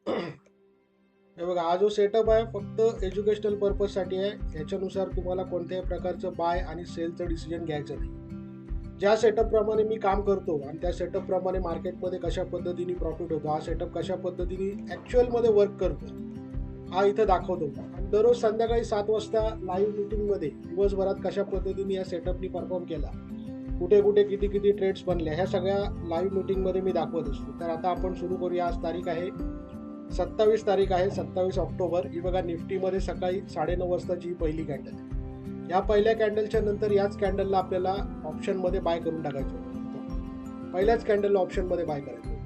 हे बघा, हा जो सेटअप आहे फक्त एज्युकेशनल पर्पजसाठी आहे. याच्यानुसार तुम्हाला कोणत्याही प्रकारचं बाय आणि सेलचं डिसिजन घ्यायचं नाही. ज्या सेटअपप्रमाणे मी काम करतो आणि त्या सेटअपप्रमाणे मार्केटमध्ये कशा पद्धतीने प्रॉफिट होतो, हा सेटअप कशा पद्धतीने ॲक्च्युअलमध्ये वर्क करतो, हा इथं दाखवतो. आणि दररोज संध्याकाळी 7 वाजता लाईव्ह मीटिंगमध्ये दिवसभरात कशा पद्धतीने या सेटअपनी परफॉर्म केला, कुठे कुठे किती किती ट्रेड्स बनल्या, ह्या सगळ्या लाईव्ह मीटिंगमध्ये मी दाखवत असतो. तर आता आपण सुरू करूया. आज तारीख आहे 27 तारीख आहे, 27 ऑक्टोबर. ही बघा, निफ्टीमध्ये सकाळी 9:30 वाजताची ही पहिली कॅन्डल आहे. या पहिल्या कॅन्डलच्या नंतर याच कॅन्डलला आपल्याला ऑप्शनमध्ये बाय करून टाकायचं होतं. पहिल्याच कॅन्डलला ऑप्शनमध्ये बाय करायचं होतं.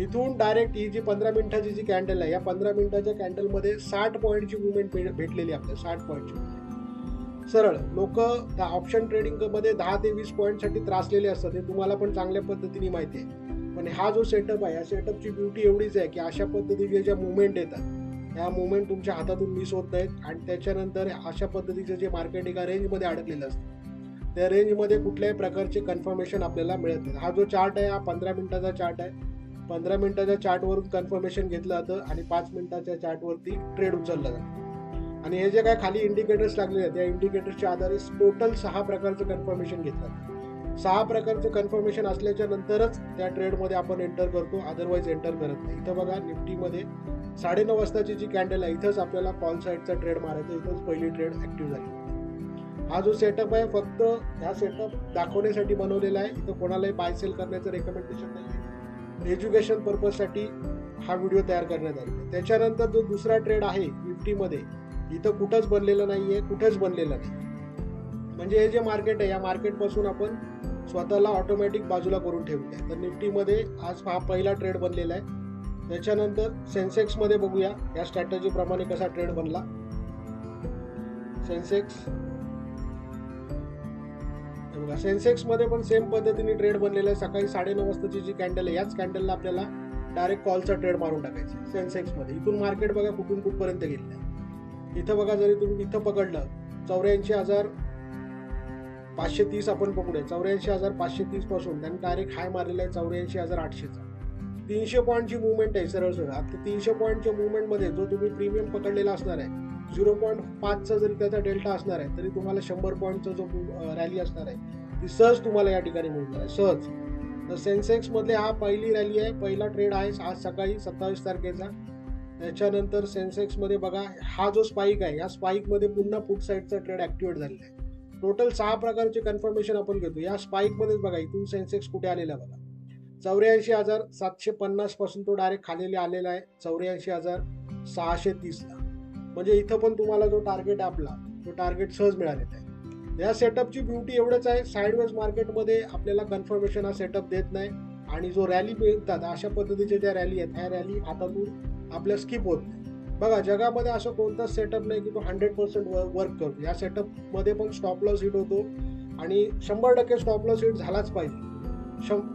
इथून डायरेक्ट ही जी 15 मिनिटाची जी कॅन्डल आहे, या 15 मिनिटाच्या कॅन्डलमध्ये 60 पॉईंटची मुवमेंट भेटलेली आपल्याला. 60 पॉईंटची मुवमेंट. सरळ लोक त्या ऑप्शन ट्रेडिंगमध्ये 10 ते 20 पॉईंटसाठी त्रासलेले असतात, हे तुम्हाला पण चांगल्या पद्धतीने माहिती आहे. पण हा जो सेटअप आहे, या सेटअपची ब्युटी एवढीच आहे की अशा पद्धतीचे ज्या मुवमेंट येतात, ह्या मुवमेंट तुमच्या हातातून मिस होत नाहीत. आणि त्याच्यानंतर अशा पद्धतीचे जे मार्केट एका रेंजमध्ये अडकलेलं असतं, त्या रेंजमध्ये कुठल्याही प्रकारचे कन्फर्मेशन आपल्याला मिळत नाही. हा जो चार्ट आहे, हा 15 मिनिटाचा चार्ट आहे. 15 मिनिटाच्या चार्टवरून कन्फर्मेशन घेतलं जातं आणि 5 मिनिटाच्या चार्टवरती ट्रेड उचलला जातो. आणि हे जे काय खाली इंडिकेटर्स लागलेले आहेत, त्या इंडिकेटर्सच्या आधारे टोटल 6 प्रकारचं कन्फर्मेशन घेतलं. 6 प्रकारचं कन्फर्मेशन असल्याच्या नंतरच त्या ट्रेडमध्ये आपण एंटर करतो, अदरवाईज एंटर करत नाही. इथं बघा, निफ्टीमध्ये 9:30 वाजताची जी कॅन्डल आहे, इथंच आपल्याला कॉल साईडचा ट्रेड मारायचा, इथंच पहिली ट्रेड ऍक्टिव्ह झाली. हा जो सेटअप आहे फक्त ह्या सेटअप दाखवण्यासाठी बनवलेला आहे. इथं कोणालाही बाय सेल करण्याचं रेकमेंडेशन नाही. एज्युकेशन पर्पजसाठी हा व्हिडिओ तयार करण्यात आला. त्याच्यानंतर जो दुसरा ट्रेड आहे निफ्टीमध्ये, इथं कुठंच बनलेलं नाहीये, कुठेच बनलेलं नाही. म्हणजे हे जे मार्केट आहे, या मार्केटपासून आपण स्वतःला ऑटोमॅटिक बाजूला करून ठेवलं आहे. तर निफ्टीमध्ये आज हा पहिला ट्रेड बनलेला आहे. त्याच्यानंतर सेन्सेक्समध्ये बघूया या स्ट्रॅटेजीप्रमाणे कसा ट्रेड बनला. सेन्सेक्स बघा, सेन्सेक्समध्ये पण सेम पद्धतीने ट्रेड बनलेला आहे. सकाळी 9:30 वाजताची जी कॅन्डल आहे, याच कॅन्डलला आपल्याला डायरेक्ट कॉलचा ट्रेड मारून टाकायचा सेन्सेक्समध्ये. इथून मार्केट बघा कुठून कुठपर्यंत गेलेलं आहे. इथं बघा, जरी तुम्ही इथं पकडलं 84,530 आपण पकडूया. 84,530 पासून त्यांनी डायरेक्ट हाय मारलेला आहे 84,800चा. 300 पॉईंटची मुवमेंट आहे सरळ सरळ. आता 300 पॉईंटच्या मुवमेंटमध्ये जो तुम्ही प्रीमियम पकडलेला असणार आहे, 0.5चा जरी त्याचा डेल्टा असणार आहे, तरी तुम्हाला 100 पॉईंटचा जो रॅली असणार आहे, ती सहज तुम्हाला या ठिकाणी मिळणार आहे, सहज. तर सेन्सेक्समधले हा पहिली रॅली आहे, पहिला ट्रेड आहे आज सकाळी 27 तारखेचा. त्याच्यानंतर सेन्सेक्समध्ये बघा, हा जो स्पाईक आहे, या स्पाईकमध्ये पुन्हा पुट साईडचा ट्रेड ऍक्टिव्हेट झालेला आहे. टोटल 6 प्रकारचे कन्फर्मेशन आपण घेतो. या स्पाईकमध्येच बघा, इथून सेन्सेक्स कुठे आलेला बघा, 84,750 पासून तो डायरेक्ट खाली आलेला आहे 84,630 ला. म्हणजे इथं पण तुम्हाला जो टार्गेट आहे आपला, तो टार्गेट सहज मिळालेला आहे. या सेटअपची ब्युटी एवढंच आहे, साईडवेज मार्केटमध्ये आपल्याला कन्फर्मेशन हा सेटअप देत नाही. आणि जो रॅली मिळतात, अशा पद्धतीच्या ज्या रॅली आहेत, ह्या रॅली हातातून आपल्या स्किप होत नाही. बघा, जगामध्ये असं कोणताच सेटअप नाही की तो 100% वर्क करतो. या सेटअपमध्ये पण स्टॉप लॉस हिट होतो आणि 100% स्टॉप लॉस हिट झालाच पाहिजे.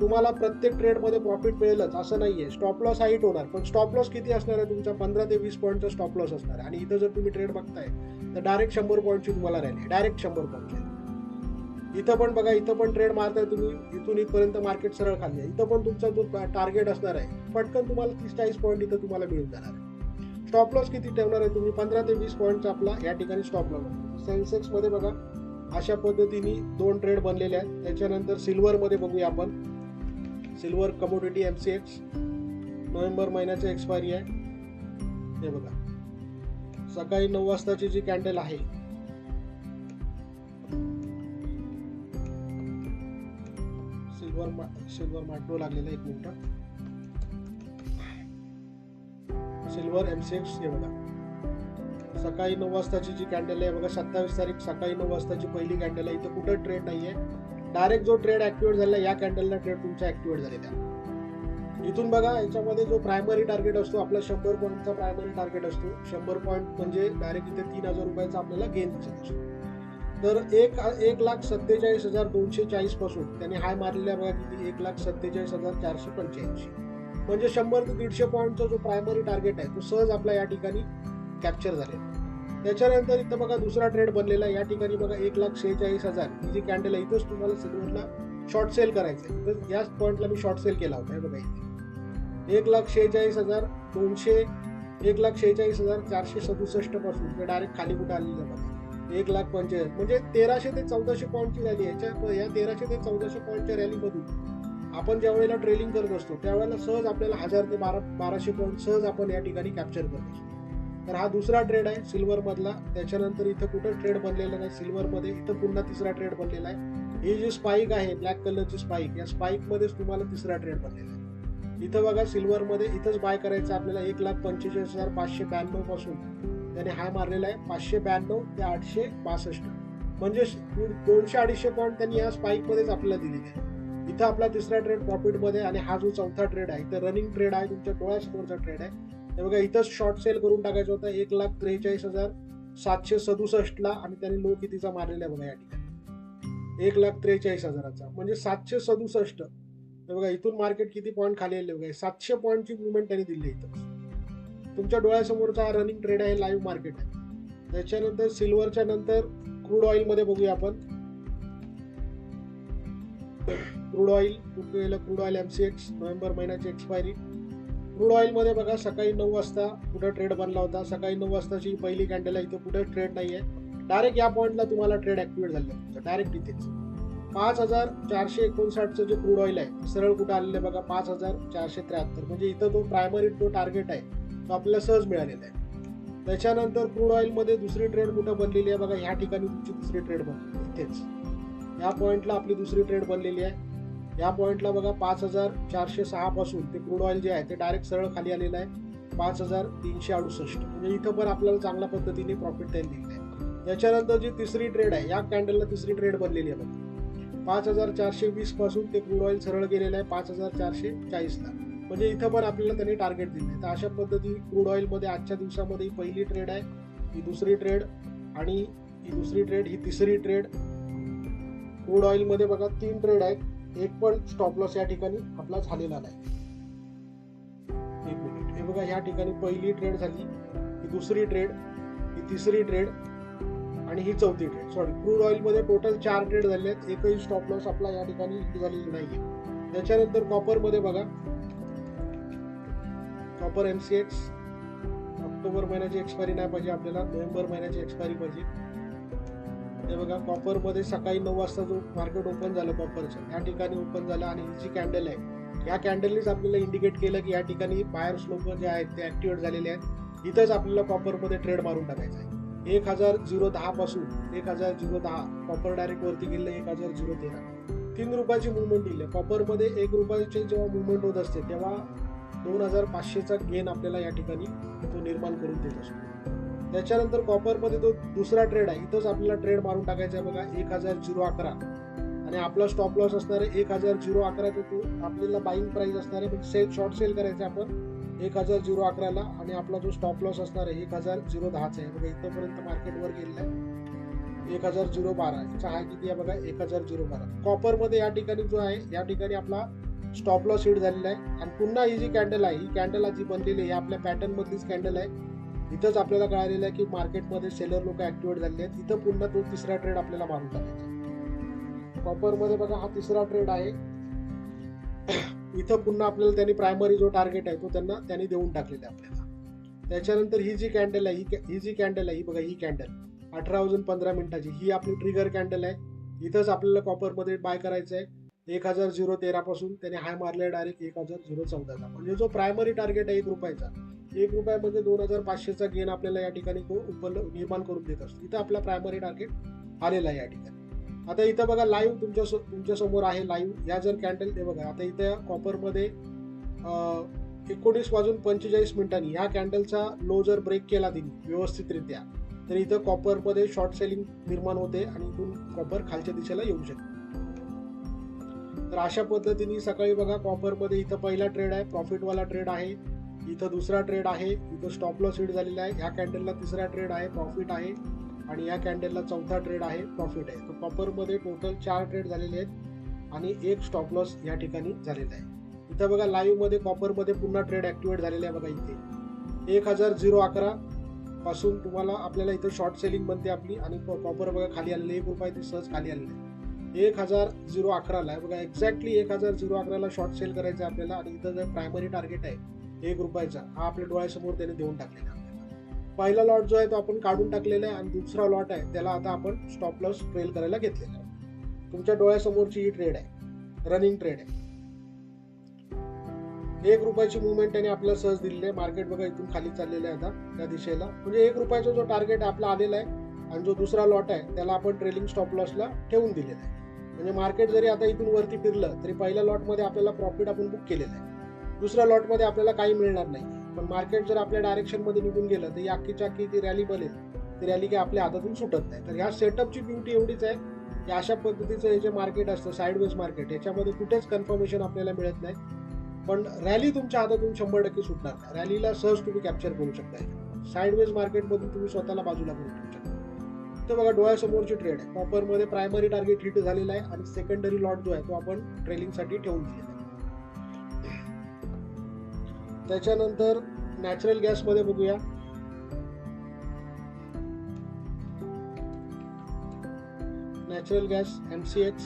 तुम्हाला प्रत्येक ट्रेडमध्ये प्रॉफिट मिळेलच असं नाहीये. स्टॉप लॉस हा हिट होणार, पण स्टॉप लॉस किती असणार आहे तुमचा? 15 ते 20 पॉईंटचा स्टॉप लॉस असणार आहे. आणि इथं जर तुम्ही ट्रेड बघताय तर डायरेक्ट 100 पॉईंटची तुम्हाला रॅली, डायरेक्ट 100 पॉईंटची. इथं पण बघा, इथं पण ट्रेड मारताय तुम्ही, इथून इथपर्यंत मार्केट सरळ खाली आहे. इथं पण तुमचा जो टार्गेट असणार आहे, पटकन तुम्हाला 30-40 पॉईंट इथं तुम्हाला मिळून जाणार आहे. स्टॉप लॉस किती ठेवणार आहे तुम्ही? 15 ते 20 पॉईंटचा आपला या ठिकाणी स्टॉप लॉस. सेन्सेक्समध्ये बघा, अशा पद्धतीने 2 ट्रेड बनलेले आहेत. त्याच्यानंतर सिल्वरमध्ये बघूया आपण. सिल्वर कमोडिटी MCX, नोव्हेंबर महिन्याची एक्सपायरी आहे. हे बघा, सकाळी 9 वाजताची जी कॅन्डल आहे, सिल्वर मॅक्रो लागलेला. 1 मिनिट. सिल्वर MCX हे बघा, सकाळी 9 वाजताची जी कॅन्डल आहे बघा, 27 तारीख सकाळी 9 वाजताची पहिली कॅन्डल आहे. इथं कुठं ट्रेड नाहीये. डायरेक्ट जो ट्रेड ऍक्टिव्हेट झाला, या कॅन्डलला ट्रेड तुमचा ऍक्टिव्हेट झालेला आहे. इथून बघा, याच्यामध्ये जो प्रायमरी टार्गेट असतो आपला 100 पॉईंटचा प्रायमरी टार्गेट असतो. 100 पॉईंट म्हणजे डायरेक्ट इथे 3,000 रुपयाचा आपल्याला गेन दिसत असतो. तर 1,47,240 पासून त्याने हाय मारलेला बघा किती, 1,47,485. म्हणजे 100 ते 150 पॉईंटचा जो प्रायमरी टार्गेट आहे, तो सहज आपला या ठिकाणी कॅप्चर झालेला. त्याच्यानंतर इथं बघा दुसरा ट्रेड बनलेला आहे. या ठिकाणी बघा 1,46,000 ही जी कॅन्डल आहे, इथंच तुम्हाला सिल्वरला शॉर्ट सेल करायचं आहे. तर याच पॉईंटला मी शॉर्ट सेल केला होता. हे बघा इथे 1,46,200, 1,46,467 पासून ते डायरेक्ट खाली कुठे आलेलं आहे बघा, 1,45,000, म्हणजे 1300 ते 1400 पॉईंटची रॅली. या 1300 ते 1400 पॉईंटच्या रॅलीमधून आपण ज्या वेळेला ट्रेडिंग करत असतो त्यावेळेला सहज आपल्याला 1000 ते 1200 पॉईंट सहज आपण या ठिकाणी कॅप्चर करत असतो. तर हा दुसरा ट्रेड आहे सिल्वर मधला. त्याच्यानंतर इथं कुठं ट्रेड बनलेला नाही सिल्वर मध्ये, इथं पुन्हा तिसरा ट्रेड बनलेला आहे. ही जी स्पाइक आहे ब्लॅक कलरची स्पाइक, या स्पाइक मध्येच तुम्हाला तिसरा ट्रेड बनलेला आहे. इथं बघा सिल्वर मध्ये इथंच बाय करायचं आपल्याला 1,45,592 पासून त्याने हाय मारलेला आहे 592 ते 862, म्हणजे 200-250 पॉईंट त्यांनी या स्पाइक मध्येच आपल्याला दिलेले आहे. इथं आपला तिसरा ट्रेड प्रॉफिट मध्ये. आणि हा जो चौथा ट्रेड आहे इथं रनिंग ट्रेड आहे, तुमच्या डोळ्यासमोरचा ट्रेड आहे. हे बघा इथंच शॉर्ट सेल करून टाकायचं होतं 1,43,767 ला, आणि त्याने लो कितीचा मारलेला आहे बघा या ठिकाणी 1,43,000चा, म्हणजे 767. हे बघा इथून मार्केट किती पॉईंट खाली आले बघा, 700 पॉईंटची मुवमेंट त्यांनी दिली इथं. तुमच्या डोळ्यासमोरचा हा रनिंग ट्रेड आहे, लाईव्ह मार्केट आहे. त्याच्यानंतर सिल्वरच्या नंतर क्रूड ऑइल मध्ये बघूया आपण. Crude oil crude oil MCX November महिन्याची एक्सपायरी. क्रूड ऑइल मध्ये बघा सकाळी 9 वाजता कुठं ट्रेड बनला होता, सकाळी 9 वाजताची पहिली कॅन्डल आहे. इथं कुठे ट्रेड नाहीये, डायरेक्ट या पॉईंटला तुम्हाला ट्रेड ऍक्टिव्हेट झाले डायरेक्ट इथेच. 5,459चं जे क्रूड ऑइल आहे सरळ कुठं आलेलं आहे बघा 5,473, म्हणजे इथं तो प्रायमरी जो टार्गेट आहे तो आपल्याला सहज मिळालेला आहे. त्याच्यानंतर क्रूड ऑइल मध्ये दुसरी ट्रेड कुठं बनलेली आहे बघा, ह्या ठिकाणी तुमची दुसरी ट्रेड बनली इथेच, या पॉईंटला आपली दुसरी ट्रेड बनलेली आहे. या पॉईंटला बघा 5,406 पासून ते क्रूड ऑइल जे आहे ते डायरेक्ट सरळ खाली आलेलं आहे 5,368, म्हणजे इथं पण आपल्याला चांगल्या पद्धतीने प्रॉफिट त्यांनी दिलेलं आहे. त्याच्यानंतर जी तिसरी ट्रेड आहे, या कॅन्डलला तिसरी ट्रेड बनलेली आहे बघा 5,420 पासून ते क्रूड ऑइल सरळ गेलेलं आहे 5,440 ला, म्हणजे इथं पण आपल्याला त्यांनी टार्गेट दिलं आहे. तर अशा पद्धती क्रूड ऑइल मध्ये आजच्या दिवसामध्ये ही पहिली ट्रेड आहे, ही दुसरी ट्रेड, आणि ही दुसरी ट्रेड, ही तिसरी ट्रेड. क्रूड ऑइल मध्ये बघा 3 ट्रेड आहेत, एक पण स्टॉप लॉस या ठिकाणी आपला झालेला नाही. एक मिनिट, हे बघा या ठिकाणी पहिली ट्रेड झाली, ही दुसरी ट्रेड, ही तिसरी ट्रेड, आणि ही चौथी ट्रेड. सॉरी, क्रूड ऑइल मध्ये टोटल 4 ट्रेड झाले आहेत, एकही स्टॉप लॉस आपला या ठिकाणी हिट झालेली नाहीये. त्याच्यानंतर कॉपर मध्ये बघा, कॉपर MCX ऑक्टोबर महिन्याची एक्सपायरी नाही पाहिजे आपल्याला, नोव्हेंबर महिन्याची एक्सपायरी पाहिजे. हे बघा कॉपर मध्ये सकाळी 9 वाजता जो मार्केट ओपन झालं कॉपरचं, या ठिकाणी ओपन झालं, आणि ही जी कॅन्डल आहे या कॅन्डलनीच आपल्याला इंडिकेट केलं की या ठिकाणी बायर्स लोक जे आहेत ते ऍक्टिव्हेट झालेले आहेत. इथंच आपल्याला कॉपर मध्ये ट्रेड मारून टाकायचं आहे. 1,010 पासून 1,010 कॉपर डायरेक्ट वरती गेलं 1,013, 3 रुपयाची मुवमेंट दिली. कॉपर मध्ये 1 रुपयाची जेव्हा मुवमेंट होत असते तेव्हा 2,500चा गेन आपल्याला या ठिकाणी तो निर्माण करून देत असतो. त्याच्यानंतर कॉपर मध्ये तो दुसरा ट्रेड आहे, इथंच आपल्याला ट्रेड मारून टाकायचा आहे बघा 1,011, आणि आपला स्टॉप लॉस असणार आहे 1,011. तो आपल्याला बाईंग प्राइस असणार आहे, म्हणजे शॉर्ट सेल करायचं आपण 1,011 ला, आणि आपला जो स्टॉप लॉस असणार आहे 1,010चा आहे बघा. इथपर्यंत मार्केट वर गेलेला आहे 1,012, याचा हाय किती आहे बघा 1,012. कॉपर मध्ये या ठिकाणी जो आहे या ठिकाणी आपला स्टॉप लॉस हिट झालेला आहे. आणि पुन्हा ही जी कॅन्डल आहे, ही कॅन्डल जी बनलेली आहे आपल्या पॅटर्न मधलीच कॅन्डल आहे. इथंच आपल्याला कळालेलं आहे की मार्केटमध्ये सेलर लोक ऍक्टिव्हेट झालेले आहेत. इथं पुन्हा तो तिसरा ट्रेड आपल्याला मारून टाकायचा. कॉपर मध्ये बघा हा तिसरा ट्रेड आहे, इथं पुन्हा आपल्याला त्यांनी प्रायमरी जो टार्गेट आहे तो त्यांनी देऊन टाकलेला आहे आपल्याला. त्याच्यानंतर ही जी कॅन्डल आहे, ही जी कॅन्डल आहे, ही बघा ही कॅन्डल 18 वाजून 15 मिनिटाची, ही आपली ट्रिगर कॅन्डल आहे. इथंच आपल्याला कॉपर मध्ये बाय करायचं आहे 1,013 पासून त्याने हाय मारलाय डायरेक्ट 1,014चा, म्हणजे जो प्रायमरी टार्गेट आहे 1 रुपयाचा, 1 रुपयामध्ये 2,500चा गेन आपल्याला या ठिकाणी तो निर्माण करून देत असतो. इथं आपला प्रायमरी टार्गेट आलेला आहे या ठिकाणी. आता इथं बघा लाईव्ह तुमच्या समोर आहे लाईव्ह, या जर कॅन्डल ते बघा, आता इथं कॉपर मध्ये 19 वाजून 45 मिनिटांनी या कॅन्डलचा लो जर ब्रेक केला तिने व्यवस्थितरित्या, तर इथं कॉपर मध्ये शॉर्ट सेलिंग निर्माण होते आणि इथून कॉपर खालच्या दिशेला येऊ शकते. तर अशा पद्धतीने सकाळी बघा कॉपर मध्ये इथं पहिला ट्रेड आहे, प्रॉफिटवाला ट्रेड आहे, इथं दुसरा ट्रेड आहे, इथं स्टॉप लॉस हिट झालेला आहे, ह्या कॅन्डलला तिसरा ट्रेड आहे, प्रॉफिट आहे, आणि या कॅन्डलला चौथा ट्रेड आहे, प्रॉफिट आहे. तर कॉपर मध्ये टोटल 4 ट्रेड झालेले आहेत आणि 1 स्टॉप लॉस या ठिकाणी झालेला आहे. इथं बघा लाईव्ह मध्ये कॉपर मध्ये पुन्हा ट्रेड ऍक्टिव्हेट झालेला आहे बघा. इथे 1,011 पासून तुम्हाला आपल्याला इथं शॉर्ट सेलिंग बनते आपली, आणि कॉपर बघा खाली आलेले 1 रुपये ते सहज खाली आलेले आहे. 1011ला आहे बघा, एक्झॅक्टली 1011ला शॉर्ट सेल करायचं आहे आपल्याला. आणि इथं जर प्रायमरी टार्गेट आहे 1 रुपयाचा, हा आपल्या डोळ्यासमोर त्याने देऊन टाकलेला आहे आपल्याला. पहिला लॉट जो आहे तो आपण काढून टाकलेला आहे, आणि दुसरा लॉट आहे त्याला आता आपण स्टॉप लॉस ट्रेल करायला घेतलेला आहे. तुमच्या डोळ्यासमोरची ही ट्रेड आहे, रनिंग ट्रेड आहे. 1 रुपयाची मुवमेंट त्याने आपल्याला सहज दिलेली आहे. मार्केट बघा इथून खाली चाललेलं आहे आता त्या दिशेला, म्हणजे 1 रुपयाचा जो टार्गेट आपला आलेला आहे, आणि जो दुसरा लॉट आहे त्याला आपण ट्रेलिंग स्टॉप लॉसला ठेवून दिलेला आहे. म्हणजे मार्केट जरी आता इथून वरती फिरलं तरी पहिल्या लॉटमध्ये आपल्याला प्रॉफिट आपण बुक केलेलं आहे, दुसऱ्या लॉटमध्ये आपल्याला काही मिळणार नाही. पण मार्केट जर आपल्या डायरेक्शनमध्ये निघून गेलं तर ही अख्खीच्या अख्खी ती रॅली बनेल, ती रॅली काही आपल्या हातातून सुटत नाही. तर ह्या सेटअपची ब्युटी एवढीच आहे की अशा पद्धतीचं हे जे मार्केट असतं साईडवेज मार्केट, याच्यामध्ये कुठेच कन्फर्मेशन आपल्याला मिळत नाही, पण रॅली तुमच्या हातातून 100% सुटणार नाही. रॅलीला सहज तुम्ही कॅप्चर करू शकता. साईडवेज मार्केटमधून तुम्ही स्वतःला बाजूला करून ठेवू शकता. तर बघा डोळ्यासमोरची ट्रेड आहे. कॉपरमध्ये प्रायमरी टार्गेट हिट झालेला आहे, आणि सेकंडरी लॉट जो आहे तो आपण ट्रेलिंगसाठी ठेवून दिलेला आहे. त्याच्यानंतर नॅचरल गॅसमध्ये बघूया. नॅचरल गॅस MCX,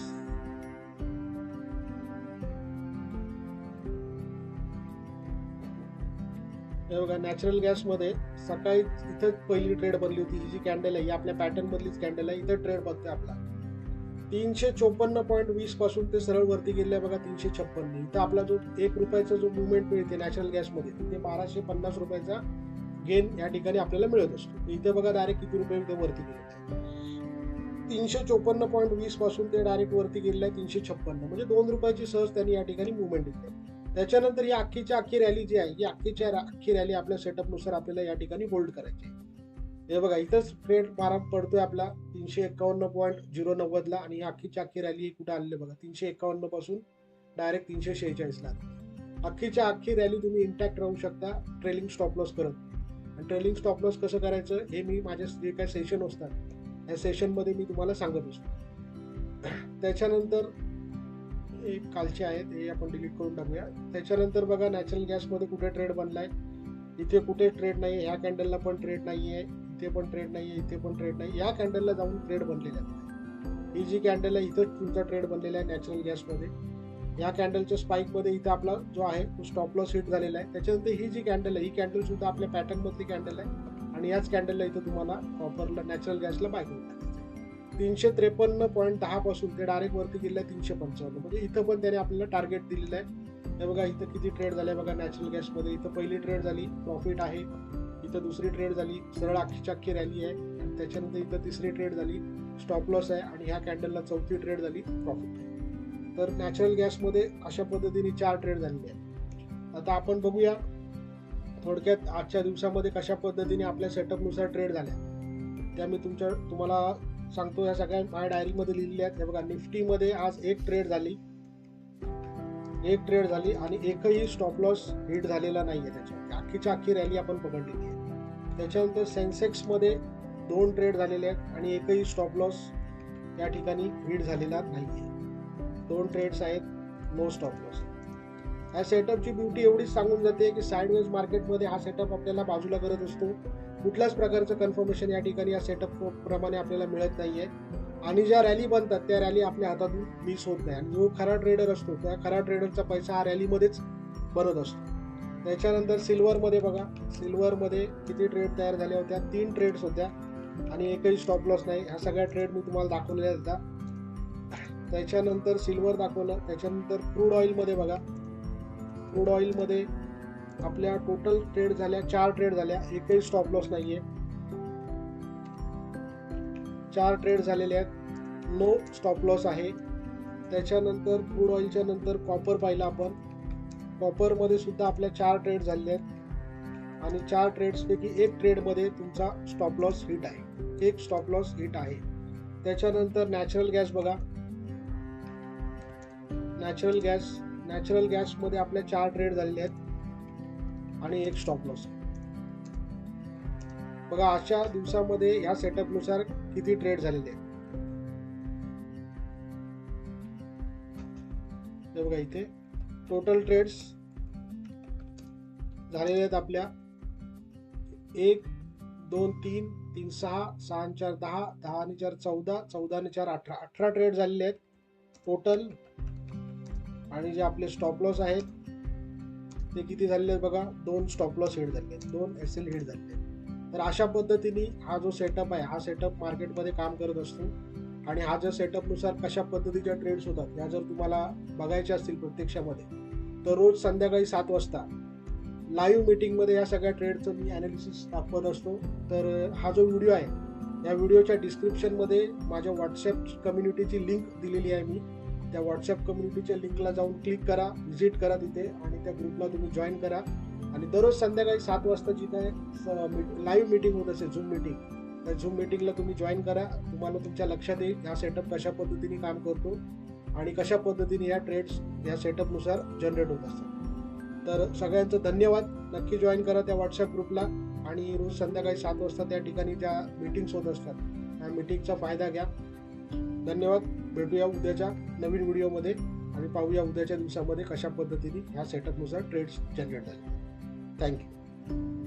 हे बघा नॅचरल गॅसमध्ये सकाळी इथं पहिली ट्रेड बनली होती. ही जी कॅन्डल आहे ही आपल्या पॅटर्न मधलीच कॅन्डल आहे. इथं ट्रेड बघतोय आपला 354.20 पासून ते सरळ वरती गेले बघा 356. इथं आपला जो 1 रुपयाचा जो मुवमेंट मिळते नॅचरल गॅसमध्ये, ते 1250 रुपयाचा गेन या ठिकाणी आपल्याला मिळत असतो. इथे बघा डायरेक्ट किती रुपये इथे वरती गेले, 354.20 पासून ते डायरेक्ट वरती गेलेलं आहे 356, म्हणजे 2 रुपयाची सहज त्यांनी या ठिकाणी मुवमेंट दिली. त्याच्यानंतर ही अख्खीच्या अख्खी रॅली जी आहे, ही अख्खी रॅली आपल्या सेटअपनुसार आपल्याला या ठिकाणी होल्ड करायची. हे बघा इथंच ट्रेड मारा पडतोय आपला 351.090ला, आणि ही अख्खीच्या अख्खी रॅली कुठे आलेली बघा 351 पासून डायरेक्ट 346ला. अख्खीच्या अख्खी रॅली तुम्ही इंटॅक्ट राहू शकता ट्रेलिंग स्टॉप लॉस करत. आणि ट्रेलिंग स्टॉप लॉस कसं करायचं हे मी माझे जे काही सेशन असतात या सेशनमध्ये मी तुम्हाला सांगत असतो. त्याच्यानंतर एक कालचे आहेत हे आपण डिलीट करून टाकूया. त्याच्यानंतर बघा नॅचरल गॅसमध्ये कुठे ट्रेड बनलाय, इथे कुठे ट्रेड नाही, ह्या कॅन्डलला पण ट्रेड नाहीये, इथे पण ट्रेड नाहीये, इथे पण ट्रेड नाही. या कॅन्डलला जाऊन ट्रेड बनलेला आहे. ही जी कॅन्डल आहे इथं तुमचा ट्रेड बनलेला आहे नॅचरल गॅसमध्ये. या कॅन्डलच्या स्पाइकमध्ये इथं आपला जो आहे तो स्टॉप लॉस हिट झालेला आहे. त्याच्यानंतर ही जी कॅन्डल आहे ही कॅन्डल सुद्धा आपल्या पॅटर्न मधली कॅन्डल आहे, आणि याच कॅन्डलला इथं तुम्हाला कॉपरला नॅचरल गॅसला बाय करून टाकायचं. 353.10 पासून ते डायरेक्ट वरती गेलं 355, म्हणजे इथं पण त्याने आपल्याला टार्गेट दिलेलं आहे. हे बघा इथं किती ट्रेड झाले बघा नॅचरल गॅसमध्ये. इथं पहिली ट्रेड झाली प्रॉफिट आहे, इथं दुसरी ट्रेड झाली सरळ अख्खीच्या अख्खी रॅली आहे, आणि त्याच्यानंतर इथं तिसरी ट्रेड झाली स्टॉप लॉस आहे, आणि ह्या कॅन्डलला चौथी ट्रेड झाली प्रॉफिट आहे. तर नॅचरल गॅसमध्ये अशा पद्धतीने 4 ट्रेड झालेले आहेत. आता आपण बघूया थोडक्यात आजच्या दिवसामध्ये कशा पद्धतीने आपल्या सेटअपनुसार ट्रेड झाल्या त्या मी तुम्हाला सांगतो. या सगळ्या माझ्या डायरीमध्ये लिहिलेल्या आहेत. हे बघा निफ्टीमध्ये आज एक ट्रेड झाली, आणि एकही स्टॉप लॉस हिट झालेला नाहीये. त्याच्यामध्ये अख्खीच्या अख्खी रॅली आपण पकडलेली आहे. त्याच्यानंतर सेन्सेक्समध्ये 2 ट्रेड झालेले आहेत, आणि एकही स्टॉप लॉस या ठिकाणी हिट झालेला नाहीये. 2 ट्रेड्स आहेत, नो स्टॉप लॉस. या सेटअपची ब्युटी एवढीच सांगून जाते की साईडवेज मार्केटमध्ये हा सेटअप आपल्याला बाजूला करत असतो. कुठल्याच प्रकारचं कन्फर्मेशन या ठिकाणी या सेटअप प्रमाणे आपल्याला मिळत नाहीये, आणि ज्या रॅली बनतात त्या रॅली आपल्या हातातून मिस होत नाही. आणि जो खरा ट्रेडर असतो त्या खरा ट्रेडरचा पैसा हा रॅलीमध्येच बनत असतो. त्याच्यानंतर सिल्वरमध्ये बघा, सिल्वरमध्ये किती ट्रेड तयार झाल्या होत्या, 3 ट्रेड्स होत्या, आणि एकही स्टॉप लॉस नाही. ह्या सगळ्या ट्रेड मी तुम्हाला दाखवलेल्या होत्या. त्याच्यानंतर सिल्वर दाखवलं. त्याच्यानंतर क्रूड ऑइलमध्ये बघा, क्रूड ऑइलमध्ये आपल्या टोटल ट्रेड झाल्या 4 ट्रेड झाल्या, एकही स्टॉप लॉस नाहीये. 4 ट्रेड झालेले आहेत, नो स्टॉप लॉस आहे. त्याच्यानंतर क्रूड ऑइलच्या नंतर कॉपर पाहिलं आपण. कॉपरमध्ये सुद्धा आपल्या 4 ट्रेड झालेले आहेत, आणि 4 ट्रेड्सपैकी 1 ट्रेडमध्ये तुमचा स्टॉप लॉस हिट आहे, 1 स्टॉप लॉस हिट आहे. त्याच्यानंतर नॅचरल गॅस बघा, नॅचरल गॅसमध्ये आपल्या 4 ट्रेड झालेले आहेत, आणि 1 स्टॉप लॉस. बघा आजच्या दिवसामध्ये या सेटअपनुसार किती ट्रेड झालेले आहेत. बघा इथे टोटल ट्रेड्स झालेले आहेत आपल्या 1 2 3 3 6 6 4 10 10 आणि 4 14 14 आणि 4 18 18 ट्रेड झालेले आहेत. टोटल आणि जे आपले स्टॉप लॉस आहेत ते किती झालेले आहेत बघा, 2 स्टॉप लॉस हिट झाले, 2 SL हिट झाले. तर अशा पद्धतीने हा जो सेटअप आहे, हा सेटअप मार्केटमध्ये काम करत असतो. आणि हा जर सेटअपनुसार कशा पद्धतीच्या ट्रेड्स होतात या जर तुम्हाला बघायच्या असतील प्रत्यक्षामध्ये, तर रोज संध्याकाळी 7 वाजता लाईव्ह मीटिंगमध्ये या सगळ्या ट्रेडचं मी ॲनालिसिस दाखवत असतो. तर हा जो व्हिडिओ आहे, या व्हिडिओच्या डिस्क्रिप्शनमध्ये माझ्या व्हॉट्सॲप कम्युनिटीची लिंक दिलेली आहे. मी त्या व्हॉट्सॲप कम्युनिटीच्या लिंकला जाऊन क्लिक करा, व्हिजिट करा तिथे आणि त्या ग्रुपला तुम्ही जॉईन करा. आणि दररोज संध्याकाळी 7 वाजता जी काय लाईव्ह मीटिंग होत असेल, झूम मीटिंग, त्या झूम मीटिंगला तुम्ही जॉईन करा. तुम्हाला तुमच्या लक्षात येईल हा सेटअप कशा पद्धतीने काम करतो आणि कशा पद्धतीने या ट्रेड्स या सेटअपनुसार जनरेट होत असतात. तर सगळ्यांचं धन्यवाद. नक्की जॉईन करा त्या व्हॉट्सॲप ग्रुपला आणि रोज संध्याकाळी 7 वाजता त्या ठिकाणी ज्या मीटिंग्स होत असतात त्या मीटिंगचा फायदा घ्या. धन्यवाद. भेटूया उद्याच्या नवीन व्हिडिओमध्ये आणि पाहूया उद्याच्या दिवसामध्ये कशा पद्धतीने ह्या सेटअपनुसार ट्रेड्स जनरेट झाले. थँक्यू.